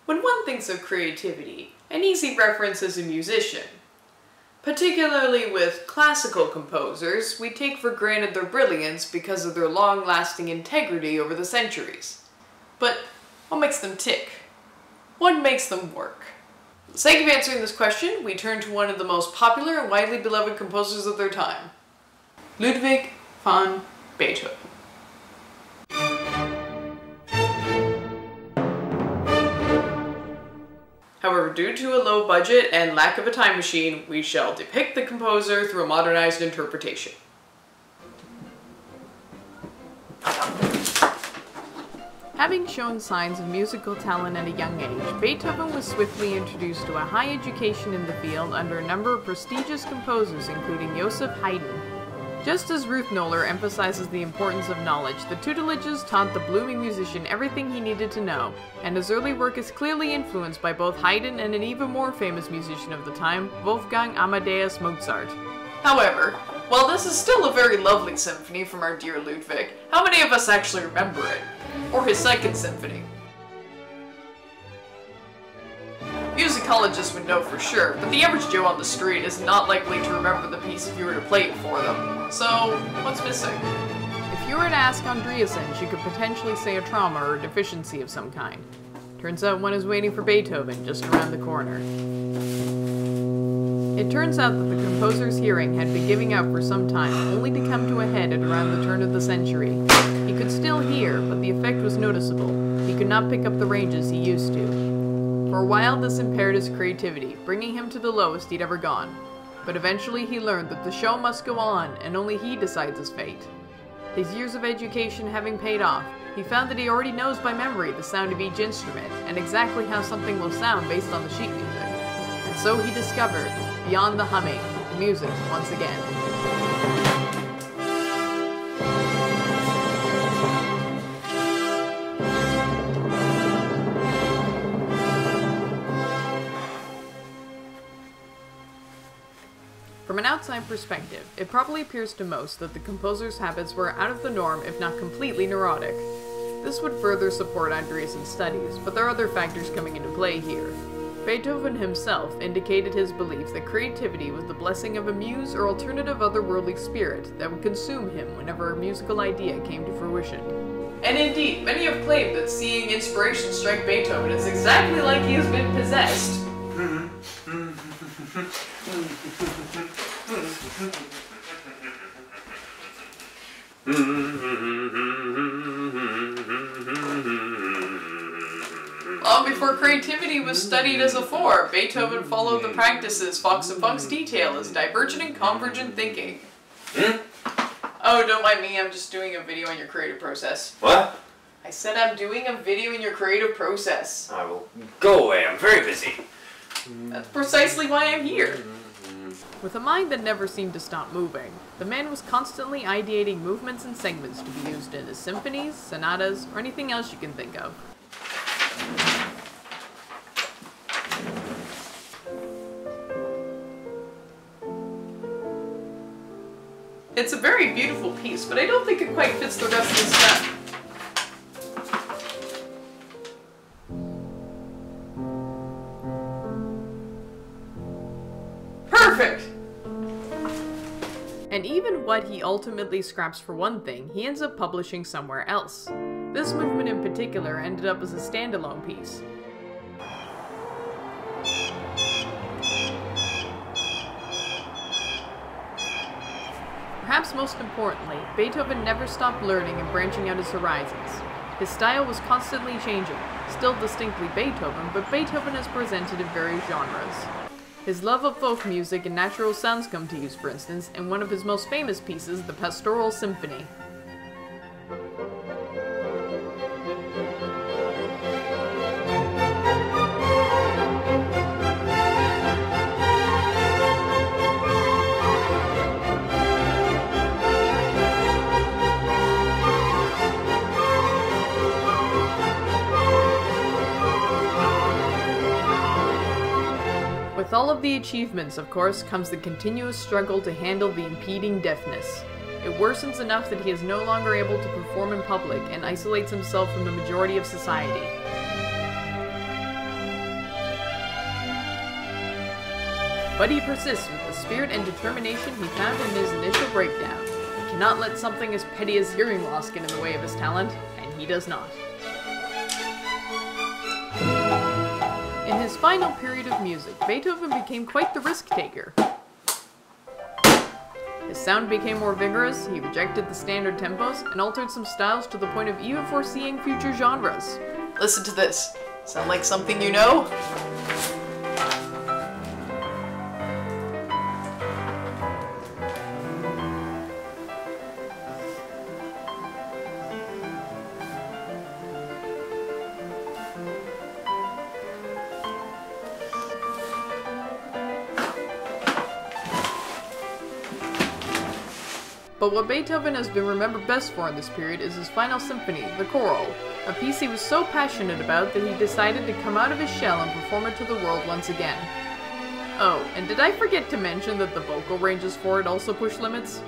When one thinks of creativity, an easy reference is a musician. Particularly with classical composers, we take for granted their brilliance because of their long-lasting integrity over the centuries. But what makes them tick? What makes them work? For the sake of answering this question, we turn to one of the most popular and widely beloved composers of their time, Ludwig van Beethoven. However, due to a low budget and lack of a time machine, we shall depict the composer through a modernized interpretation. Having shown signs of musical talent at a young age, Beethoven was swiftly introduced to a high education in the field under a number of prestigious composers, including Joseph Haydn. Just as Ruth Noller emphasizes the importance of knowledge, the tutelages taught the blooming musician everything he needed to know, and his early work is clearly influenced by both Haydn and an even more famous musician of the time, Wolfgang Amadeus Mozart. However, while this is still a very lovely symphony from our dear Ludwig, how many of us actually remember it? Or his second symphony? Musicologists would know for sure, but the average Joe on the street is not likely to remember the piece if you were to play it for them. So, what's missing? If you were to ask Andreasen, she could potentially say a trauma or a deficiency of some kind. Turns out one is waiting for Beethoven just around the corner. It turns out that the composer's hearing had been giving out for some time, only to come to a head at around the turn of the century. He could still hear, but the effect was noticeable. He could not pick up the ranges he used to. For a while this impaired his creativity, bringing him to the lowest he'd ever gone. But eventually he learned that the show must go on, and only he decides his fate. His years of education having paid off, he found that he already knows by memory the sound of each instrument, and exactly how something will sound based on the sheet music. And so he discovered, beyond the humming, the music once again. From an outside perspective, it probably appears to most that the composer's habits were out of the norm, if not completely neurotic. This would further support Andreasen's studies, but there are other factors coming into play here. Beethoven himself indicated his belief that creativity was the blessing of a muse or alternative otherworldly spirit that would consume him whenever a musical idea came to fruition. And indeed, many have claimed that seeing inspiration strike Beethoven is exactly like he has been possessed. Long before creativity was studied as a form, Beethoven followed the practices Fox and Funk's detail as divergent and convergent thinking. Oh, don't mind me, I'm just doing a video on your creative process. What? I said I'm doing a video in your creative process. I will go away, I'm very busy. That's precisely why I'm here. With a mind that never seemed to stop moving, the man was constantly ideating movements and segments to be used in his symphonies, sonatas, or anything else you can think of. It's a very beautiful piece, but I don't think it quite fits the rest of the stuff. Perfect! And even what he ultimately scraps for one thing, he ends up publishing somewhere else. This movement in particular ended up as a standalone piece. Perhaps most importantly, Beethoven never stopped learning and branching out his horizons. His style was constantly changing, still distinctly Beethoven, but Beethoven is presented in various genres. His love of folk music and natural sounds come to use, for instance, in one of his most famous pieces, the Pastoral Symphony. With all of the achievements, of course, comes the continuous struggle to handle the impeding deafness. It worsens enough that he is no longer able to perform in public and isolates himself from the majority of society. But he persists with the spirit and determination he found in his initial breakdown. He cannot let something as petty as hearing loss get in the way of his talent, and he does not. In his final period of music, Beethoven became quite the risk-taker. His sound became more vigorous, he rejected the standard tempos, and altered some styles to the point of even foreseeing future genres. Listen to this. Sound like something you know? But what Beethoven has been remembered best for in this period is his final symphony, the Choral, a piece he was so passionate about that he decided to come out of his shell and perform it to the world once again. Oh, and did I forget to mention that the vocal ranges for it also push limits?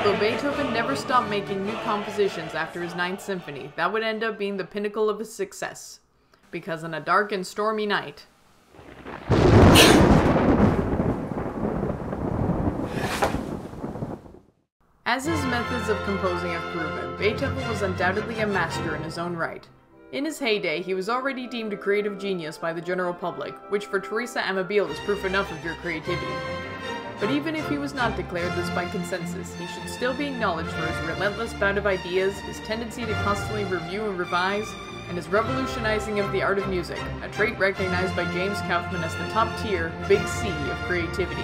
Although Beethoven never stopped making new compositions after his Ninth Symphony, that would end up being the pinnacle of his success. Because on a dark and stormy night... As his methods of composing have proven, Beethoven was undoubtedly a master in his own right. In his heyday, he was already deemed a creative genius by the general public, which for Teresa Amabile is proof enough of your creativity. But even if he was not declared this by consensus, he should still be acknowledged for his relentless bout of ideas, his tendency to constantly review and revise, and his revolutionizing of the art of music, a trait recognized by James Kaufman as the top tier, big C of creativity.